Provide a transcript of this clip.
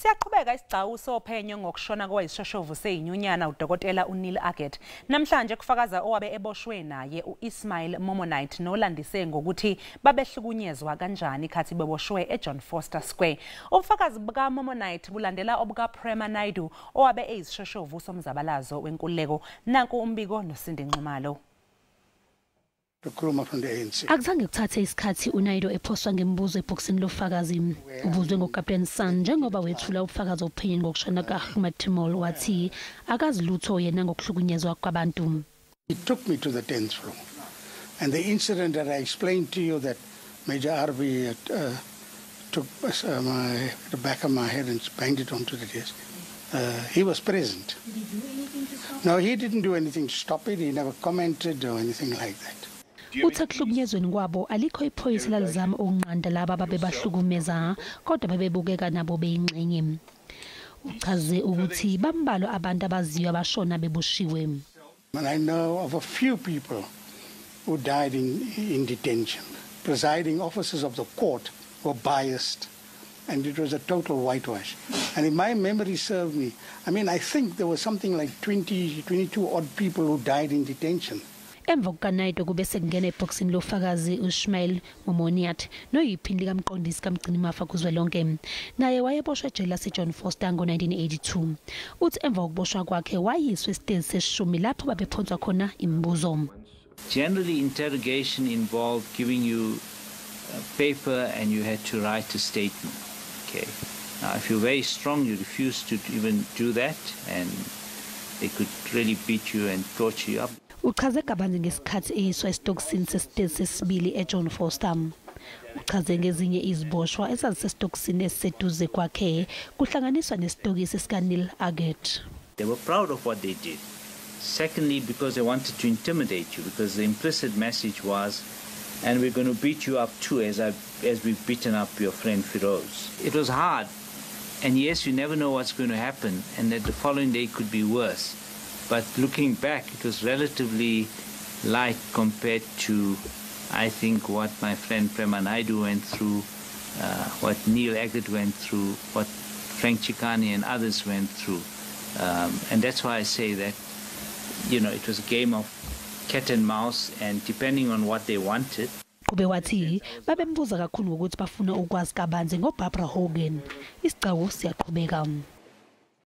Siyaqhubeka isigcawu sophenyo ngokushona kowayeyisishoshovu sezinyunyana uDokotela uNeil Aggett. Namhlanje kufakaza owabe eboshwe naye uIsmail Momonait nolandise ngokuthi babehlukunyezwa kanjani khathi beboshwe eJohn Square. Ubufakazi buka Momonait bulandela obuka Prema Naidoo owabe eyisishoshovu somzabalazo wenkululeko. Nanku umbiko noSindi Nxumalo. Akuzange kuthathe isikhathi uNaidoo ephoswa ngembuzo ebhokisini lofakazi. Ubuzwe ngoKapteni San njengoba wethula ubufakazi ophenyo ngokushona kaHumatimol wathi akazi lutho yena ngokuhlukunyezwa kwabantu. He took me to the 10th floor, and the incident that I explained to you, that Major RB took the back of my head and banged it onto the desk. He was present. Did he do anything to stop it? No, he didn't do anything to stop it. He never commented or anything like that. Uthi kuhlukunyezweni kwabo alikho iphoyisa lalizama ukunqanda laba babehlukumeza kodwa babebukeka nabo beyingxenye. Uchaze ukuthi bambalwa abantu abaziyo abashona beboshiwe. And I know of a few people who died in detention. Presiding officers of the court were biased, and it was a total whitewash. And if my memory serves me, I think there was something like 22 odd people who died in detention. Emva kukaNaidoo kube sekungena ebhokisini lofakazi uIsmail Momonait noyiphindi kamqondisi kamgcinimafa kuzwelonke. Naye wayeboshwe ejele laseJohn ngo-1982. Uthi emva kokuboshwa kwakhe wayiswa esitezi seshumi lapho babephonswa khona imibuzo. Generally, interrogation involved giving you a paper and you had to write a statement. Okay. Now, if you're very strong, you refuse to even do that, and they could really beat you and torture you up. Uchaze kabanzi ngesikhathi eyiswa esitokisini sesitezi sesibili eJohn Uchaze ngezinye iziboshwa ezazisesitokisini esiseduze kwakhe kuhlanganiswa nesitokisi sikaNeil Aggett. They were proud of what they did. Secondly, because they wanted to intimidate you, because the implicit message was, and we're going to beat you up too, as we've beaten up your friend Firoz. It was hard, and yes, you never know what's going to happen, and that the following day could be worse. But looking back, it was relatively light compared to, I think, what my friend Prema Naidoo went through, what Neil Aggett went through, what Frank Chikani and others went through. And that's why I say that, it was a game of cat and mouse, and depending on what they wanted. Kube wathi babembuza kakhulu ukuthi bafuna ukwazi kabanzi ngoBarbara Hogan. Isigcawu siyaqhubeka.